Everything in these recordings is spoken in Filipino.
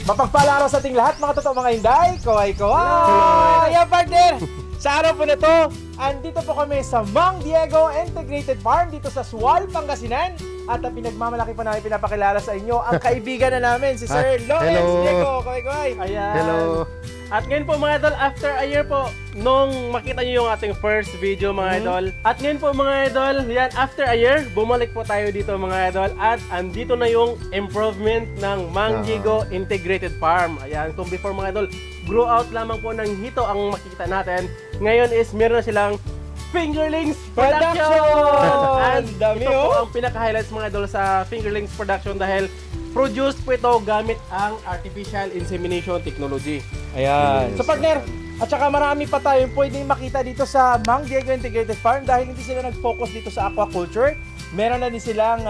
Mapagpala araw sa ating lahat, mga totoo mga Inday. Kaway-kaway! Ayan, partner! Sa araw po na to, andito po kami sa Mang Diego Integrated Farm dito sa Sual, Pangasinan. At ang pinagmamalaki po namin pinapakilala sa inyo, ang kaibigan na namin, si Sir Lawrence hello. Diego. Kaway-kaway! Ayan. Hello. At ngayon po mga idol, after a year po, nung makita nyo yung ating first video mga idol. At ngayon po mga idol, yan, after a year, bumalik po tayo dito mga idol. At andito na yung improvement ng Mang Diego Integrated Farm. Ayan, kung before mga idol, grow out lamang po ng hito ang makikita natin. Ngayon is meron na silang Fingerlings Production! At Dami, ito po oh. ang pinaka-highlights mga idol sa Fingerlings Production dahil produced po ito gamit ang artificial insemination technology. Ayan. So partner, at saka marami pa tayong pwedeng makita dito sa Mang Diego Integrated Farm dahil hindi sila nag-focus dito sa aquaculture. Meron na din silang,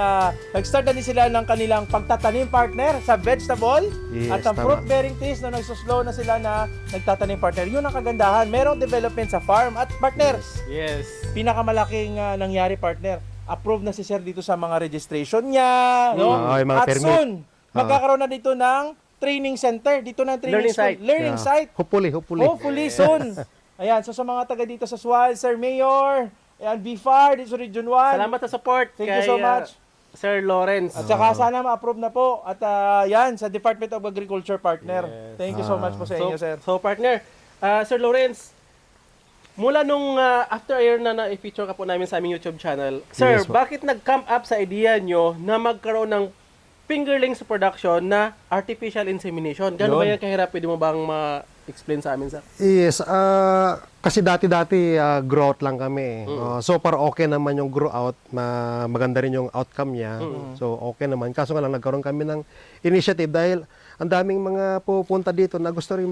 nag-start na din sila ng kanilang pagtatanim partner sa vegetable at Yes, ang tama. fruit-bearing trees na nagsuslow na sila na nagtatanim partner. Yun ang kagandahan. Merong development sa farm at partner, Yes. pinakamalaking nangyari partner. Approve na si Sir dito sa mga registration niya, no? yung mga At permit. soon, magkakaroon na dito ng training center, dito ng training Learning school, site. learning site. Hopefully. Hopefully soon. Ayan, so sa mga taga dito sa Sual, Sir Mayor, ayan, BFAR, dito sa Region 1. Salamat sa support. Thank you so much. Sir Lawrence. At saka sana ma-approve na po. At yan, sa Department of Agriculture partner. Yes. Thank you so much po sa inyo, sir. So partner, Sir Lawrence, mula nung after a year na na-feature ka po namin sa aming YouTube channel, Sir, Yes, po. bakit nag-come up sa idea nyo na magkaroon ng fingerlings production na artificial insemination? Gano'n ba Yun. yan kahirap? Pwede mo bang ma-explain sa amin, sir? Yes, kasi dati grow out lang kami. So far okay naman yung grow out, maganda rin yung outcome niya. So okay naman. Kaso nga lang nagkaroon kami ng initiative dahil ang daming mga pupunta dito na gusto rin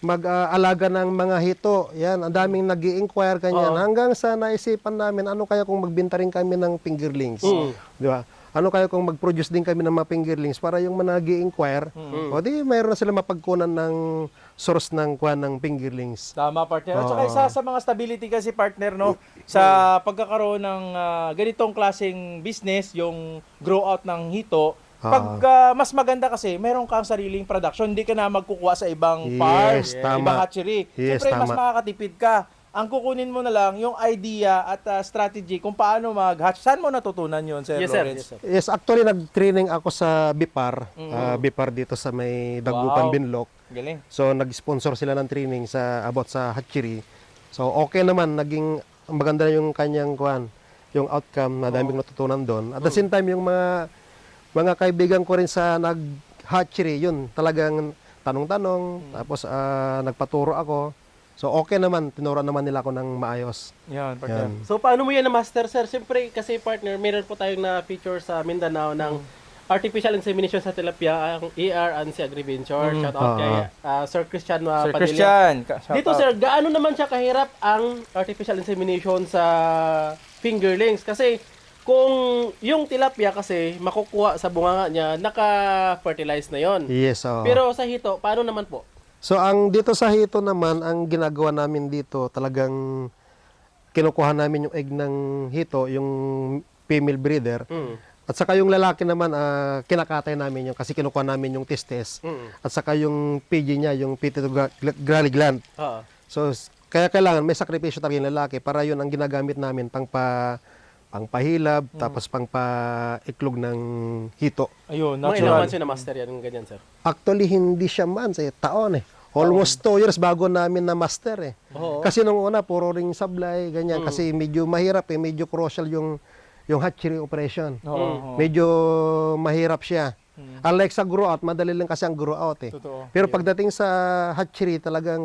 mag-alaga ng mga hito. Yan, ang daming nag-i-inquire kanyan. Hanggang sa naisipan namin, ano kaya kung magbenta rin kami ng fingerlings? Di ba? Ano kaya kung mag-produce din kami ng mga fingerlings para yung mga nag-i-inquire, o di mayroon na sila mapagkunan ng source ng kuha ng fingerlings. Tama, partner. At saka isa sa mga stability kasi, partner, no? Sa pagkakaroon ng ganitong klaseng business, yung grow out ng hito, pag mas maganda kasi, meron kang sariling production. Hindi ka na magkukuha sa ibang farm, Yes, tama. ibang hatchery. Yes, Siyempre, mas tama. makakatipid ka. Ang kukunin mo na lang yung idea at strategy kung paano mag-hatch. Saan mo natutunan yun, Sir Yes, sir. Lawrence? Yes, sir. Yes, actually nag-training ako sa BIPAR. BIPAR dito sa may Dagupan, Wow. Binloc. Galing. So nag-sponsor sila ng training about sa hatchery. So okay naman, naging maganda yung kanyang yung outcome, madaming natutunan doon. At the same time yung mga kaibigan ko rin sa nag-hatchery, yun talagang tanong-tanong, tapos nagpaturo ako. So okay naman, tinuruan naman nila ako ng maayos. Yan, partner. Yan. So paano mo yan na-master, sir? Siyempre, kasi partner, meron po tayong na-feature sa Mindanao ng artificial insemination sa tilapia, ang ER and si Agriventure. Shout out kay Sir Christian Sir Padilla. Christian. Dito sir, gaano naman siya kahirap ang artificial insemination sa fingerlings? Kasi kung yung tilapia kasi makukuha sa bunganga niya, naka-fertilize na yon. Yes, oo. Pero sa hito, paano naman po? So ang dito sa hito naman, ang ginagawa namin dito, talagang kinukuha namin yung egg ng hito, yung female breeder. At saka yung lalaki naman, kinakatay namin yung kasi kinukuha namin yung testes. At saka yung PG niya, yung pituitary gland. Oo. So kaya kailangan may sakripisyo talaga yung lalaki para yun ang ginagamit namin pangpahilab, tapos pangpaiklog ng hito. Ayun, Mga ilang natural. months yun na-master yan, yung ganyan sir? Actually, hindi siya months, taon eh. Almost 2 years bago namin na master eh. Oo. Kasi nung una, puro ring sablay, ganyan. Kasi medyo mahirap medyo crucial yung hatchery operation. Oo. Medyo mahirap siya. Unlike sa grow out, madali lang kasi ang grow out eh. Totoo. Pero pagdating sa hatchery, talagang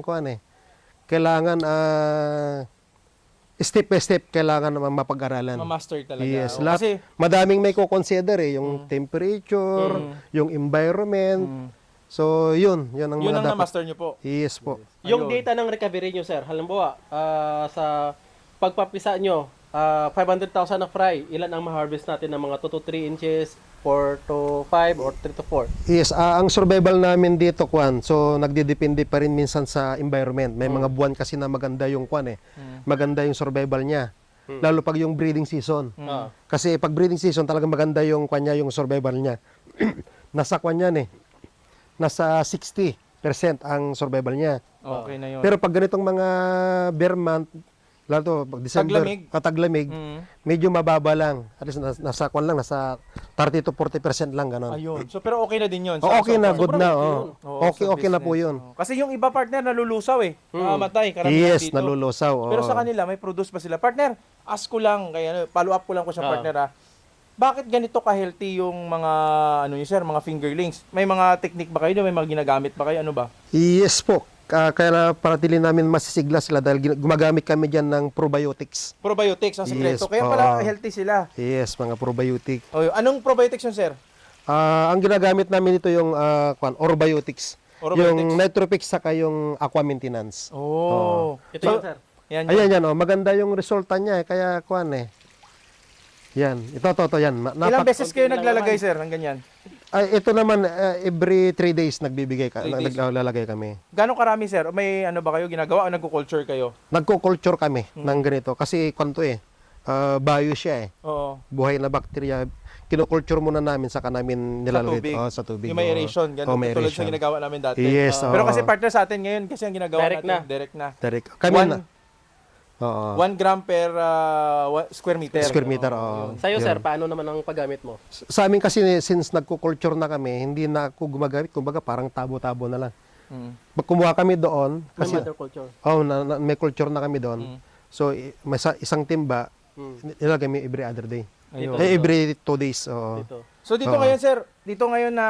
kailangan step by step kailangan naman mapag-aralan. Ma-master talaga. Yes, Oo, lahat, kasi madaming may ko-consider yung temperature, yung environment. So, yun ang yun mga ang dapat. na-master nyo po. Yes po. Yung Ayun. data ng recovery nyo, sir, halimbawa, sa pagpapisa nyo, 500,000 na fry, ilan ang ma-harvest natin ng mga 2 to 3 inches, 4 to 5, or 3 to 4? Yes, ang survival namin dito, so nagdidepende pa rin minsan sa environment. May mga buwan kasi na maganda yung maganda yung survival niya. Lalo pag yung breeding season. Kasi pag breeding season, talagang maganda yung yung survival niya. Nasa yan eh. nasa 60% ang survival niya. Okay na yun. Pero pag ganitong mga bare month, lalo to, pag December, Taglamig. taglamig, medyo mababa lang. At least nasa kwan lang, nasa 30 to 40% lang ganon. Ayun. So pero okay na din yun. Oh, okay na, good na. Oo, Okay, sa okay na po business. yun. Oo. Kasi yung iba partner nalulusaw eh. Matay, karamihan Yes, dito. nalulusaw. Pero sa kanila may produce pa sila. Partner, ask ko lang, kaya follow up ko lang ko siya partner ha. Bakit ganito ka-healthy yung mga ano yun sir, mga fingerlings? May mga technique ba kayo? May mga ginagamit ba kayo? Ano ba? Yes po. Kaya paratilin namin masisigla sila dahil gumagamit kami dyan ng probiotics. Probiotics ang sekreto. Yes, Kaya pala healthy sila. Yes, mga probiotic. O, anong probiotics yun sir? Ang ginagamit namin ito yung Orbiotics. Orbiotics. Yung Nitropix saka yung Aqua Maintenance. Oh. Ito yun, sir. Yan, Ayan yan, maganda yung resulta niya kaya Yan, ito yan. Ilang beses kayo naglalagay sir ng ganyan? Ito naman every 3 days nagbibigay naglalagay kami. Gano'ng karami sir? May ano ba kayo ginagawa o nagko-culture kayo? Nagko-culture kami ng ganito kasi bio siya Oo. Buhay na bakterya. Kino-culture muna namin saka namin nilalagay sa tubig. Yung may aeration, ganun. may Tulad aeration. sa ginagawa namin dati. Yes, Pero oo. kasi partner sa atin ngayon, kasi ang ginagawa Direct natin, direct na. Direct. Kami One- na. Oo. 1 gram per square meter. Square meter, oo. Sa'yo, Yun. sir, paano naman ang paggamit mo? Sa amin kasi since nagko-culture na kami, hindi na ako gumagamit, kumbaga parang tabo-tabo na lang. Pag kumuha kami doon, May kasi mother culture. may culture na kami doon. So may isang timba, nilagay kami every other day. Ayun. Every 2 days. Oo. Dito. So dito ngayon sir, dito ngayon na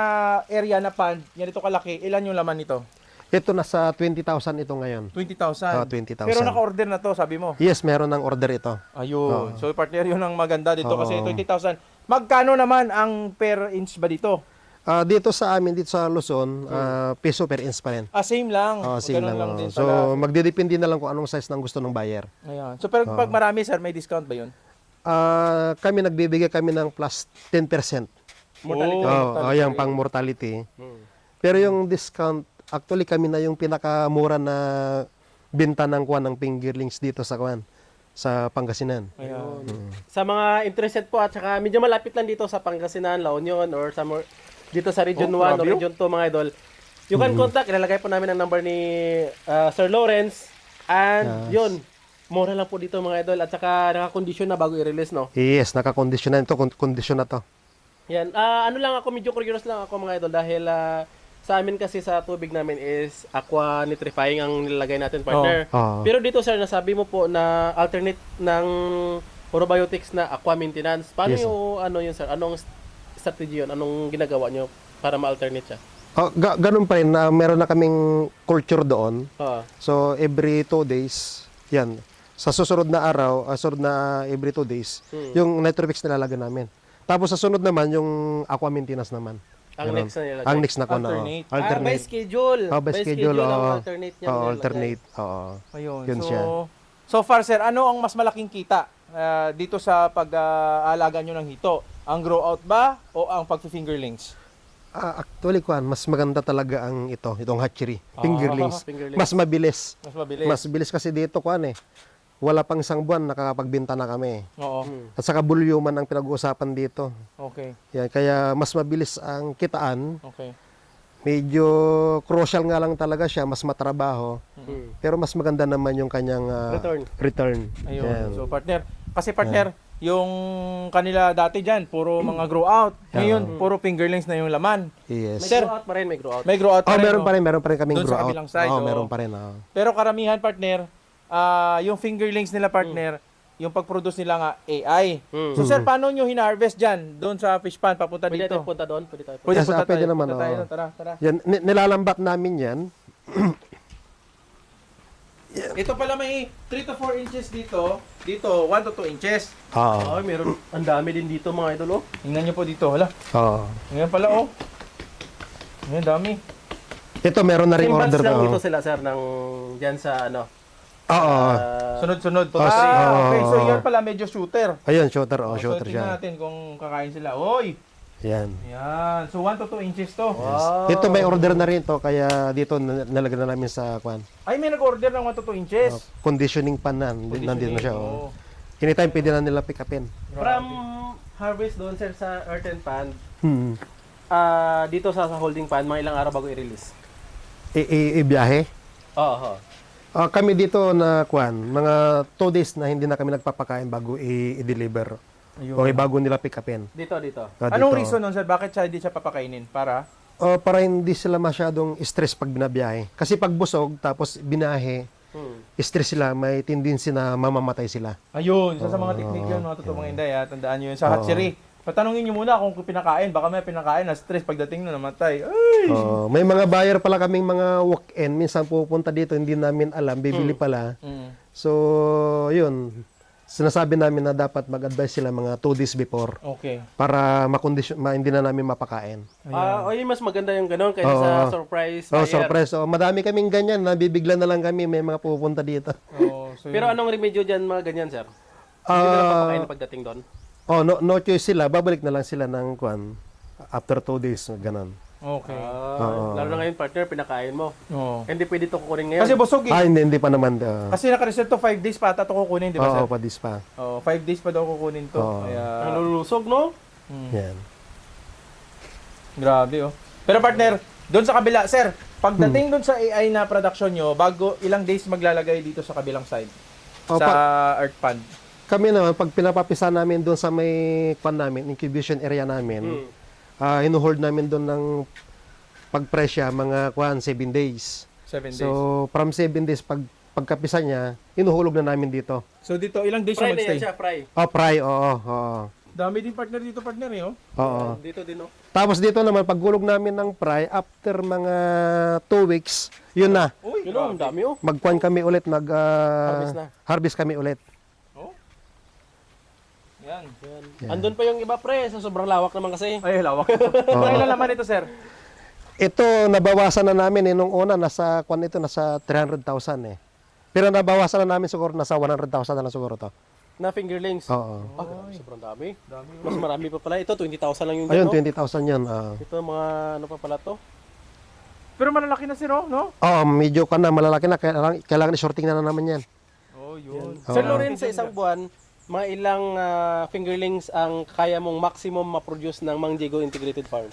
area na pan, ganito kalaki, ilan yung laman nito? Ito nasa 20,000 ito ngayon. 20,000. 20,000. Pero naka-order na to, sabi mo. Yes, meron ng order ito. Ayun. So partner, yun ang maganda dito kasi Oo. 20,000. Magkano naman ang per inch ba dito? Dito sa amin, dito sa Luzon, piso per inch pa rin. Same lang. Same Ganun lang. din So, pala. magdidepende na lang kung anong size ng gusto ng buyer. Ayan. So pero pag marami sir, may discount ba yun? Kami nagbibigay kami ng plus 10%. Mortality. Yung pang mortality. Pero yung discount, actually kami na yung pinakamura na benta ng ng fingerlings dito sa sa Pangasinan. Ayan. Sa mga interested po at saka medyo malapit lang dito sa Pangasinan, La Union or somewhere dito sa Region 1 o grabe. Region 2 mga idol. You can contact, ilalagay po namin ang number ni Sir Lawrence and yun, mura lang po dito mga idol at saka naka-condition na bago i-release no. Yes, nakakondisyon na ito, kondisyon na to. Yan, ano lang ako, medyo curious lang ako mga idol dahil sa amin kasi sa tubig namin is aqua nitrifying ang nilalagay natin partner. Oo. Pero dito sir, nasabi mo po na alternate ng probiotics na aqua maintenance. Paano Yes, yung ano yun sir? Anong strategy yun? Anong ginagawa nyo para ma-alternate siya? Ganun pa rin, meron na kaming culture doon. Oo. So, every 2 days, yan. Sa susunod na araw, sunod na every 2 days, yung Nitropix nilalagay namin. Tapos sa sunod naman, yung aqua maintenance naman. Ang Ganun. next na nilagay. Ang next na ko na. Alternate. By Alternate. schedule. By schedule, ang oo. alternate niya. Alternate. Oo. Ayun. Yun So, siya. so far sir, ano ang mas malaking kita dito sa pag-aalaga nyo ng hito? Ang grow out ba o ang pag-fingerlings? Actually, mas maganda talaga itong hatchery. Fingerlings. Fingerlings. Mas mabilis. Mas mabilis. Mas bilis kasi dito, wala pang isang buwan, nakakapagbenta na kami. Oo. At saka bulyuman ang pinag-uusapan dito. Okay. Yan, kaya mas mabilis ang kitaan. Okay. Medyo crucial nga lang talaga siya, mas matrabaho. Pero mas maganda naman yung kanyang return. Ayun. Yan. So partner, kasi partner, yung kanila dati dyan, puro mga grow out. Ngayon, puro fingerlings na yung laman. Yes. May Sir. grow out pa rin, may grow out. May grow out pa rin, meron no? meron pa rin kaming Doon grow sa out. kabilang side, oo. Meron pa rin. Pero karamihan partner, yung fingerlings nila partner, yung pag-produce nila nga AI. So sir, paano nyo hina-harvest dyan? Doon sa fish pond, papunta Pwede dito? tayo punta doon, pwede tayo punta. Pwede Yes, punta pwede tayo. naman, Punta tayo oo. doon. Tara, tara. Yan, nilalambak namin yan. Ito pala may 3 to 4 inches dito. Dito, 1 to 2 inches. Oo. Ay, meron, ang dami din dito mga idol oh. Tingnan nyo po dito. Hala. Oo. Ngayon pala, oh. Ngayon, dami. Ito, meron na rin Timbats order lang na. dito sila sir ng dyan sa ano. Oo. Sunod-sunod. Oh, Okay. So, oo. yan pala medyo shooter. Ayun, shooter. So, Shooter tingnan siya. natin kung kakain sila. Oy! Yan. Yan. So, 1 to 2 inches to. Wow. Ito may order na rin to, kaya dito nalagyan na namin sa Ay, may nag-order ng 1 to 2 inches. conditioning pan na. Nandito na siya. Oo. Anytime pwede na nila pick upin. From harvest doon sir sa earthen pan, dito sa holding pan, mga ilang araw bago i-release? Ibiyahe. Oo. Kami dito na mga 2 days na hindi na kami nagpapakain bago i-deliver. Ayun. Okay, bago nila pick upin. Dito. Anong Dito. reason nun, sir? Bakit siya hindi siya papakainin? Para? Para hindi sila masyadong stress pag binabiyahe. Kasi pag busog, tapos binahe, stress sila, may tendency na mamamatay sila. Ayun, isa sa mga teknik yun, mga totoo mga inday, ha? Tandaan nyo yun sa hatchery. Patanungin nyo muna kung pinakain, baka may pinakain na stress pagdating na namatay. Ay! May mga buyer pala kaming mga walk-in. Minsan pupunta dito, hindi namin alam, bibili pala. So, yun. Sinasabi namin na dapat mag-advise sila mga 2 days before Okay. para hindi na namin mapakain. Mas maganda yung ganun kaysa sa surprise buyer. Surprise. Madami kaming ganyan. Nabibigla na lang kami. May mga pupunta dito. So Pero anong remedyo dyan mga ganyan, sir? Hindi na papakain pagdating doon? No choice sila. Babalik na lang sila ng after 2 days. Ganon. Okay. Lalo na ngayon, partner, pinakain mo. Oo. Hindi pwede ito kukunin ngayon. Kasi busog eh. Hindi pa naman. Kasi nakareserve to 5 days pa ata ito kukunin, di ba, sir? Padis pa. 5 days pa daw kukunin to. Kaya, Nalulusog, no? Yan. grabe oh. Pero partner, doon sa kabila, sir, pagdating doon sa AI na production nyo, bago ilang days maglalagay dito sa kabilang side? Sa earth pan? Kami naman, pag pinapapisa namin doon sa may incubation area namin, hinuhold namin doon ng pagpresya, mga 7 days. 7 days. So, from 7 days, pagkapisa niya, inuhulog na namin dito. So dito, ilang days siya Fry na yan magstay? siya, fry. Fry, oo. Dami din partner dito, partner eh, oh. Oo. Dito din, no? Tapos dito naman, paghulog namin ng fry, after mga 2 weeks, yun na. Uy, Yun, ang dami, oh. Magkuhan kami ulit, Harvest na. harvest kami ulit. Oh. Yan. Andun pa yung iba, pre. Sa sobrang lawak naman kasi. Ay, lawak. Kailan naman ito, sir? Ito, nabawasan na namin nung una, nasa 300,000 eh. Pero nabawasan na namin siguro, nasa 100,000 na lang siguro to. Na fingerlings. Oo. Grabe, sobrang dami. Mas marami pa pala. Ito, 20,000 lang yung Ayun, dyan, no? 20,000 yun. Ito, mga ano pa pala to? Pero malalaki na, sir, oh, no? Medyo malalaki na, kailangan i-sorting na naman yan. Oh, yun. Sir Loren, sa isang buwan, mga ilang fingerlings ang kaya mong maximum ma-produce ng Mang Diego Integrated Farm?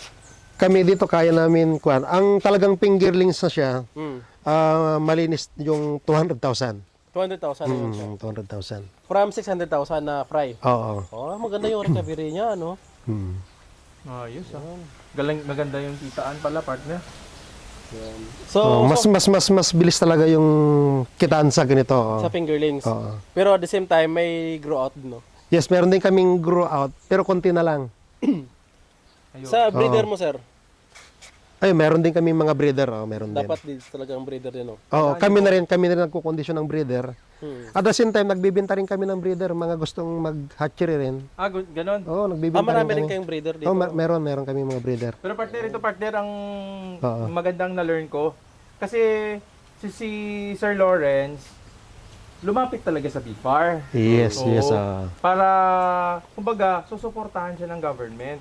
Kami dito kaya namin ang talagang fingerlings na siya, malinis yung 200,000. 200,000 na yun siya. 200,000. From 600,000 na fry. Oo. Oh, maganda yung recovery niya, ano? Ayos, ah. Maganda yung kitaan pala, partner. So, Mas bilis talaga yung kitaan sa ganito. sa fingerlings. Oo. Pero at the same time, may grow out, no? Yes, meron din kaming grow out, pero konti na lang. Sa breeder mo, sir, Ay, meron din kaming mga breeder, meron din. dapat din talagang breeder din, no? Oo, kami na rin nagko-condition ng breeder. At the same time, nagbibenta rin kami ng breeder, mga gustong mag-hatchery rin. Ganon. Oo, nagbibenta Marami rin kami. kayong breeder dito. Oo, meron kami mga breeder. Pero partner, ito partner ang Oo. magandang na-learn ko. Kasi si Sir Lawrence, lumapit talaga sa BIFAR. Yes, Oo. yes. Para, kumbaga, susuportahan siya ng government.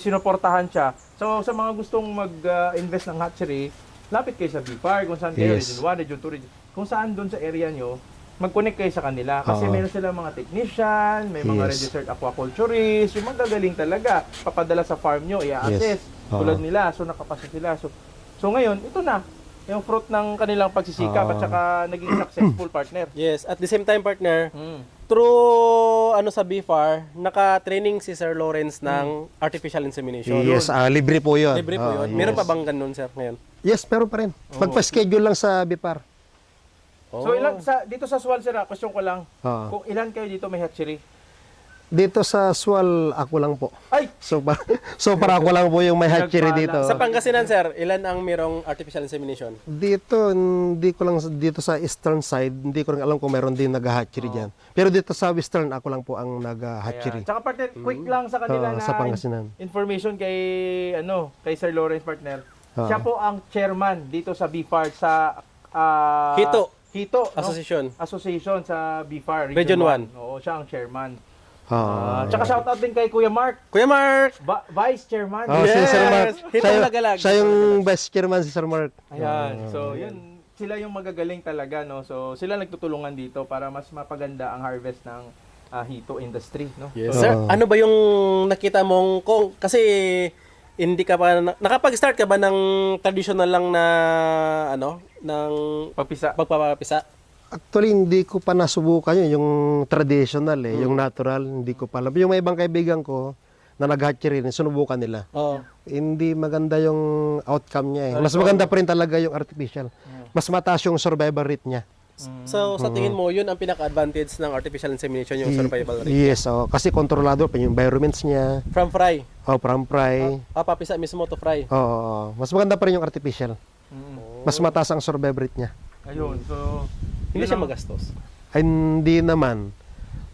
Sinuportahan siya. So, sa mga gustong mag-invest ng hatchery, lapit kayo sa BIFAR, kung saan kayo, Yes. Region 1, Region 2, Kung saan doon sa area nyo, mag-connect kayo sa kanila. Kasi Oo. meron silang mga technician, may mga Yes. registered aquaculturist, yung magagaling talaga. Papadala sa farm nyo, i-assess. Yes. Oo. Tulad nila, so nakapasa sila. So ngayon, ito na, yung fruit ng kanilang pagsisikap Oo. at saka naging successful partner. Yes, at the same time, partner, Mm. through sa BFAR, naka-training si Sir Lawrence ng artificial insemination. Yes, libre po yun. Libre po yun. Yes. Meron pa bang ganun, sir, ngayon? Yes, meron pa rin. Magpa-schedule lang sa BIPAR. So ilan dito sa Swal sir, question ko lang. Oo. Kung ilan kayo dito may hatchery? Dito sa Swal, ako lang po. Ay, So, para ako lang po yung may hatchery dito. Sa Pangasinan, sir, ilan ang merong artificial insemination? Dito, hindi ko lang, dito sa eastern side, hindi ko lang alam kung meron din nag-hatchery dyan. Pero dito sa western, ako lang po ang nag-hatchery. tsaka partner, quick lang sa kanila na Sa Pangasinan. information kay Sir Lawrence partner. Siya po ang chairman dito sa BIFAR sa Hito no? Association sa BIFAR Region 1. Oo, siya ang chairman. Ah. Tsaka shoutout din kay Kuya Mark, Kuya Mark! Vice Chairman. Si Sir Mark. Hito Lagalag. Siya yung best chairman, si Sir Mark. Ayan. So, yun. Sila yung magagaling talaga, no? So, sila nagtutulungan dito para mas mapaganda ang harvest ng hito industry, no? Yes. Sir, ano ba yung nakita mong kasi hindi ka pa nakapag-start ka ba ng traditional lang na ng Pagpisa. pagpapapisa? Actually, hindi ko pa nasubukan yun, yung traditional yung natural, hindi ko pa alam. Yung may ibang kaibigan ko na nag-hatchery rin, sinubukan nila. Oo. Hindi maganda yung outcome niya Mas maganda pa rin talaga yung artificial. Mas mataas yung survival rate niya. So sa tingin mo, yun ang pinaka-advantage ng artificial insemination, yung survival rate. Yes, kasi kontrolado pa yung environments niya. From fry. From fry. Papisa mismo to fry. Mas maganda pa rin yung artificial. Mas mataas ang survival rate niya. Ayun. So, Hindi siya magastos. Ay, hindi naman.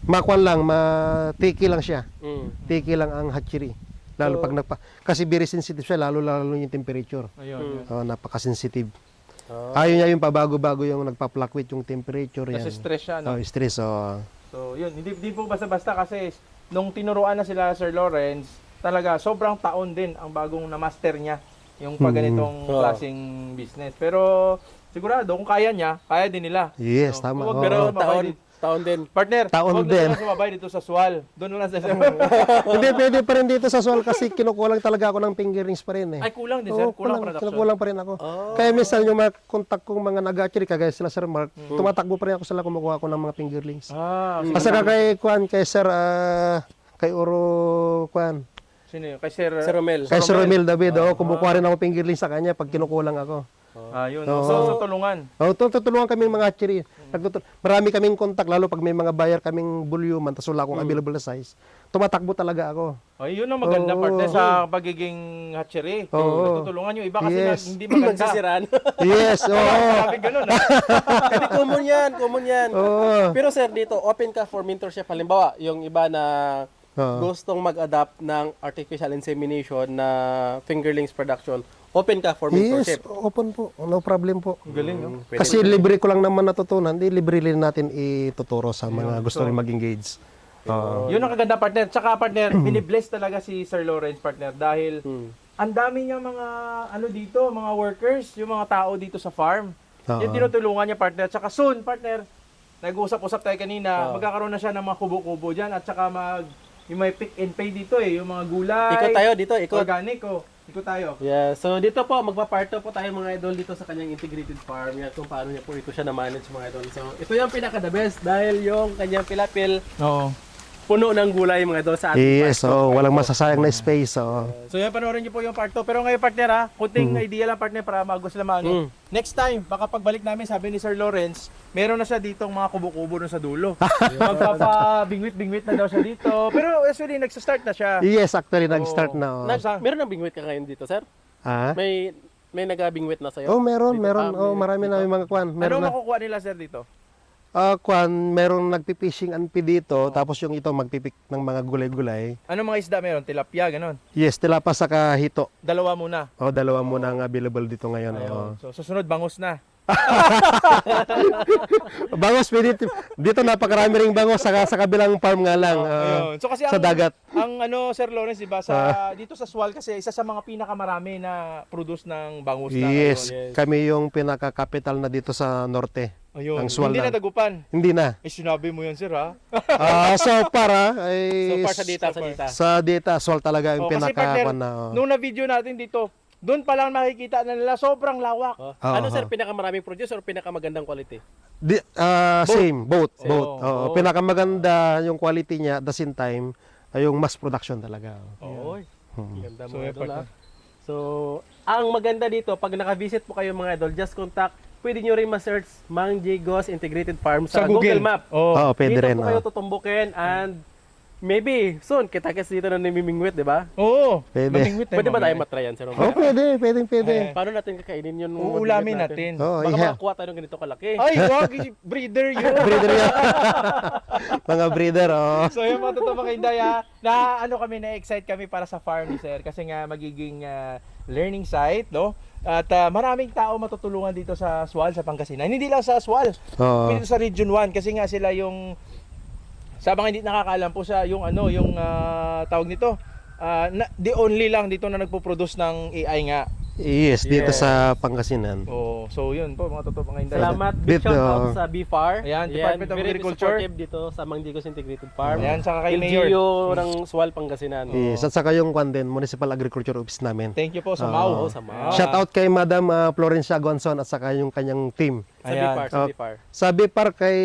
Makuan lang, matiki lang siya. Tiki lang ang hatchery. Lalo pag kasi very sensitive siya, lalo yung temperature. ayun. Napaka-sensitive. Ayaw niya yung pabago-bago yung nagpa-fluctuate yung temperature. Kasi Yan. stress siya, no? Stress. So, yun. Hindi po basta-basta kasi nung tinuruan na sila Sir Lawrence, talaga sobrang taon din ang bagong na-master niya yung pag ganitong klaseng business. Pero sigurado kung kaya niya, kaya din nila. Yes, So, tama. huwag Oo. Pero sumabay taon din. Partner, Taon huwag din. na sumabay dito sa Swal. Doon na lang sa Hindi, pwede pa rin dito sa Swal kasi kinukulang talaga ako ng finger rings pa rin Ay, kulang din, sir. Oo, Kulang production. kulang pa rin ako. Kaya minsan yung mga contact kong mga nag-hatchery, kagaya sila Sir Mark, tumatakbo pa rin ako sila kumukuha ko ng mga fingerlings. Kasi kay Sir, kay Oro, Sino yun? Kay Sir Sir Romel. kay Sir Romel David, kumukuha rin ako fingerlings sa kanya pag kinukulang ako. Yun. So, tulungan. Tutulungan kami ng mga hatchery. Marami kaming contact, lalo pag may mga buyer kaming volume, tapos wala akong available na size. Tumatakbo talaga ako. Ay, yun ang maganda partner sa pagiging hatchery. Natutulungan yung iba kasi Yes. hindi maganda. Nagsisiraan. Yes, Sabi ganun, Hindi, common yan. Pero sir, dito, open ka for mentorship. Halimbawa, yung iba na gustong mag-adapt ng artificial insemination na fingerlings production, open ka for Yes, mentorship. open po. No problem po. Galing, no? Pwede. Kasi libre ko lang naman natutunan, hindi libre rin natin ituturo sa mga gusto rin mag-engage. Yun ang kaganda partner. Tsaka partner, binibless talaga si Sir Lawrence partner dahil ang dami niya mga dito, mga workers, yung mga tao dito sa farm. Yung tinutulungan niya partner. Tsaka soon partner, nag-uusap-usap tayo kanina, magkakaroon na siya ng mga kubo-kubo dyan at tsaka yung may pick and pay dito yung mga gulay. Ikot tayo dito, ikot. Organic, Ikot tayo. Yeah, so dito po, magpa-parto po tayo mga idol dito sa kanyang integrated farm. Yan kung paano niya po ito siya na-manage mga idol. So ito yung pinaka-the best dahil yung kanyang pilapil, Oo. puno ng gulay mga idol sa ating Yes, walang masasayang na space. So yan, panoorin niyo po yung part 2. Pero ngayon partner kunting idea lang partner para magos lamang. Next time, baka pagbalik namin, sabi ni Sir Lawrence, meron na siya ditong mga kubo-kubo na sa dulo. Magpapabingwit-bingwit na daw siya dito. Pero actually, nagsa-start na siya. Yes, actually, nag-start na. Meron ng bingwit ka ngayon dito, sir? Ah? May nagabingwit na sa'yo? Meron. Marami na yung mga kwan. Ano Meron na. makukuha nila sir dito? Merong nagpipishing and feed dito, tapos yung ito magpipik ng mga gulay-gulay. Ano mga isda meron? Tilapia, ganon. Yes, tilapa saka hito. Dalawa muna. Dalawa muna ang available dito ngayon. So susunod, bangus na. Bangos, dito napakarami ring bangos sa kabilang farm nga lang. Ayun. So kasi sa dagat. Ang Sir Lawrence, diba, dito sa Swal kasi isa sa mga pinakamarami na produce ng bangus na Yes, ngayon. kami yung pinaka-capital na dito sa norte. Ayun. Ang Swal Hindi na lang. dagupan. Hindi na. Sinabi mo yan sir ha? So para So far sa data, sa data, Swal talaga yung Kasi partner, pinaka na. nung na-video natin dito, doon pa lang makikita na nila sobrang lawak. Ano sir, pinakamaraming produce or pinakamagandang quality? Same, both. Oo. Pinakamaganda yung quality niya at the same time yung mass production talaga. Oy. Ganda So, mga yan, idol partner. So, ang maganda dito, pag naka-visit po kayo mga idol, just contact, pwede nyo rin ma-search Mang J. Goss Integrated Farm sa Google Map. Pwede Dito rin. po kayo tutumbukin and maybe soon kita-kits dito na namimingwit, di ba? Oo. Pwede. Mamingwit na Pwede ba tayo mamingwit. matryan, Sir Romel? Pwede. Paano natin kakainin yun? Uulamin natin. Baka makakuha tayo ng ganito kalaki. Ay, wag, breeder yun. Breeder yan. Mga breeder, So yung mga totoo mga Inday na kami, na-excite kami para sa farm ni Sir kasi nga magiging learning site, no? At maraming tao matutulungan dito sa Swal, sa Pangasinan. Hindi lang sa Swal, dito sa Region 1 kasi nga sila yung sa mga hindi nakakaalam po sa yung tawag nito, the only lang dito na nagpo-produce ng AI nga. Yes, dito sa Pangasinan. Oo. So yun po mga totoo mga Inday. Salamat. Big Dito. shout out sa BFAR. Ayan, Department of very Agriculture. supportive dito sa Mang Digos Integrated Farm. Ayan, saka kay Mayor. LGU ng Sual, Pangasinan. Yes, at saka yung kwan din, Municipal Agriculture Office namin. Thank you po sa Oo. MAU. Oo, sa MAU. Shout out kay Madam Florencia Gonzon at saka yung kanyang team. Sa Ayan. BFAR, sa Oh. BFAR. Sa BIPAR kay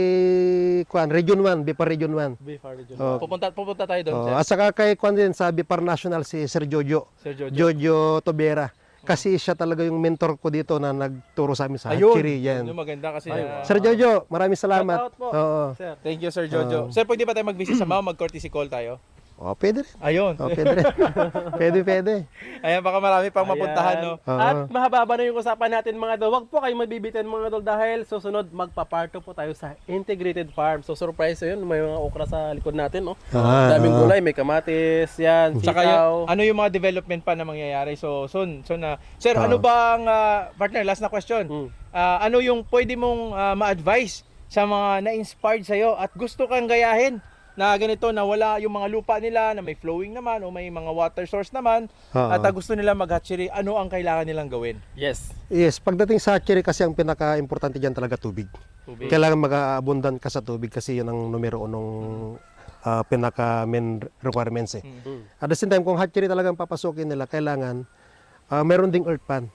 Kwan, Region 1, BIPAR Region 1. BFAR region. Oh. Pupunta tayo doon, sir. At saka kay Kwan din sa BIPAR National si Sir Jojo. Sir Jojo. Jojo Tobera. Kasi siya talaga yung mentor ko dito na nagturo sa amin sa Ayun. hatchery. Yan. Yung maganda kasi. Ay, ah, Sir Jojo, maraming salamat. Shout out po. Oo. Sir. Thank you, Sir Jojo. Sir, pwede ba tayo mag-visit sa MAU? Mag-courtesy call tayo? Oh, pwede rin. Ayun. Oh, pwede rin. pwede. Ayan, baka marami pang mapuntahan, no? Oo. At mahaba na yung usapan natin mga idol. Huwag po kayo magbibitin mga idol dahil susunod magpaparto po tayo sa Integrated Farm. So surprise yun, may mga okra sa likod natin, no? Daming gulay, may kamatis, yan, Saka sitaw. ano yung mga development pa na mangyayari? So, Sir, Ah. ano bang, partner, last na question. Hmm. Ano yung pwede mong ma-advise sa mga na-inspired sa'yo at gusto kang gayahin na ganito, na wala yung mga lupa nila, na may flowing naman o may mga water source naman, Oo. at gusto nila mag-hatchery, ano ang kailangan nilang gawin? Yes. Yes, pagdating sa hatchery kasi ang pinaka-importante dyan talaga tubig. Tubig. Kailangan mag-abundant ka sa tubig kasi yun ang numero unong pinaka-main requirements eh. At the same time, kung hatchery talagang papasukin nila, kailangan meron ding earth pan.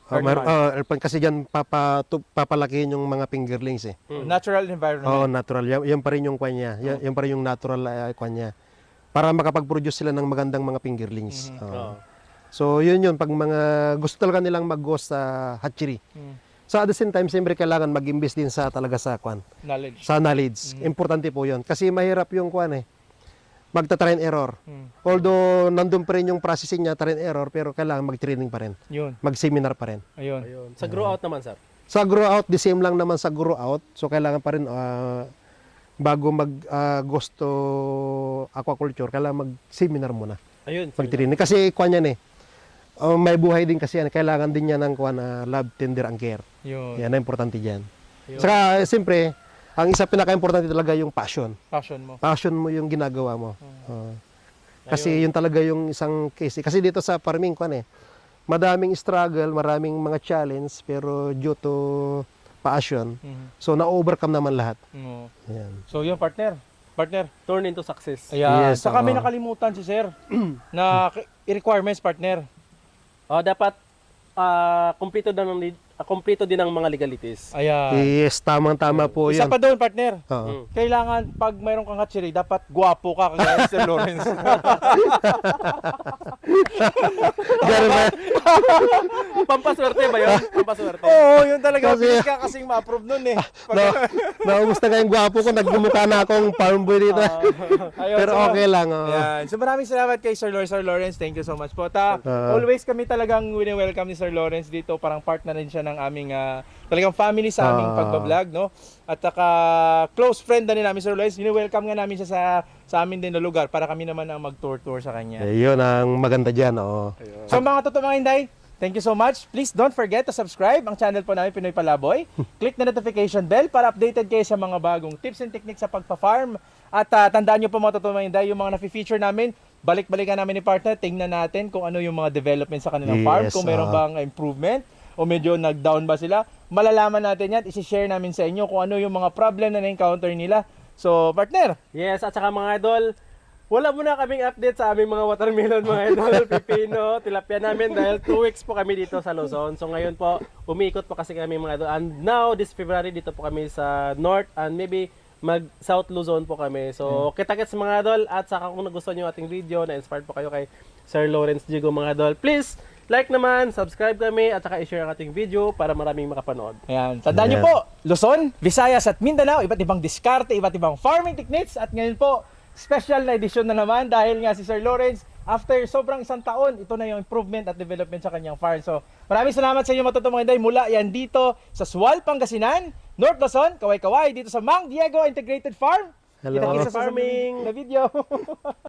Earth pan kasi dyan papalakihin yung mga fingerlings eh. Natural environment. Oo, natural. Yan pa rin yung kwan niya. Yan pa rin yung natural kwan niya. Para makapag-produce sila ng magandang mga fingerlings. Oo. Oo. So, yun pag mga gusto talaga nilang mag-go sa hatchery. So, at the same time, siyempre kailangan mag-invest din sa talaga sa kwan. Knowledge. Sa knowledge. Importante po yun. Kasi mahirap yung kwan eh. Magta-try and error. Although, nandun pa rin yung processing niya, try and error, pero kailangan mag-training pa rin. Yun. Mag-seminar pa rin. Ayun. Ayun. Sa grow out naman, sir. Sa grow out, the same lang naman sa grow out. So, kailangan pa rin, bago gusto aquaculture, kailangan mag-seminar muna. Ayun. Mag-training. Kasi kwan yan eh. May buhay din kasi yan. Kailangan din yan ng kwan na love, tender, and care. Yun. Yan ang importante dyan. Yun. Saka, siyempre, ang isa pinaka-importante talaga yung passion. Passion mo. Passion mo yung ginagawa mo. Kasi yun talaga yung isang case. Kasi dito sa farming, kwan eh, madaming struggle, maraming mga challenge, pero due to passion, so na-overcome naman lahat. Oo. Yan. So yun, partner. Turn into success. Ayan. Yes, Saka may oo. nakalimutan si Sir na requirements, partner. Dapat kumpleto din ang mga legalities. Ayan. Yes, tamang-tama po Isa yan. pa doon, partner. Oo. Kailangan pag mayroon kang hatchery, dapat gwapo ka kagaya ni Sir Lawrence. Ganun ba? Pampaswerte ba yun? Pampaswerte. Oo, yun talaga. Kasi- Bilis ka kasing ma-approve nun eh. Naubos na kayong gwapo ko, nagmumukha na akong farm boy dito. Ayun, Pero so, okay lang. oo. Ayan. So maraming salamat kay Sir Lawrence. Sir Lawrence, thank you so much po. Always kami talagang wini-welcome ni Sir Lawrence dito. Parang partner rin siya ng aming talagang family sa aming pagbablog, no? At saka close friend na rin namin Sir Lawrence. Wini-welcome nga namin siya sa amin din na lugar para kami naman ang mag-tour sa kanya. Yun ang maganda dyan. Oo. So mga totoo mga Inday, thank you so much. Please don't forget to subscribe ang channel po namin Pinoy Palaboy. Click na notification bell para updated kayo sa mga bagong tips and techniques sa pagpa-farm. At tandaan nyo po mga totoo mga Inday, yung mga na-feature namin, balik-balikan namin ni partner, tingnan natin kung ano yung mga development sa kanilang farm, Yes, kung meron bang improvement o medyo nag-down ba sila. Malalaman natin yan, isi-share namin sa inyo kung ano yung mga problem na na-encounter nila. So partner, Yes, at saka mga idol, wala muna kaming update sa aming mga watermelon mga idol, pipino, tilapia namin dahil 2 weeks po kami dito sa Luzon. So ngayon po, umikot po kasi kami mga idol. And now, this February, dito po kami sa North and maybe mag-South Luzon po kami. So, kita-kits mga idol. At saka kung nagustuhan nyo yung ating video, na-inspired po kayo kay Sir Lawrence Jigo mga idol, please, like naman, subscribe kami, at saka i-share ang ating video para maraming makapanood. ayan, tandaan nyo Ayan. po, Luzon, Visayas at Mindanao, iba't ibang diskarte, iba't ibang farming techniques. At ngayon po, special na edition na naman dahil nga si Sir Lawrence, after sobrang isang taon, ito na yung improvement at development sa kanyang farm. So, maraming salamat sa inyo matuto mga Inday. Mula yan dito sa Sual, Pangasinan, North Luzon, Kaway-Kaway, dito sa Mang Diego Integrated Farm. Hello. Kita-kita sa farming na video.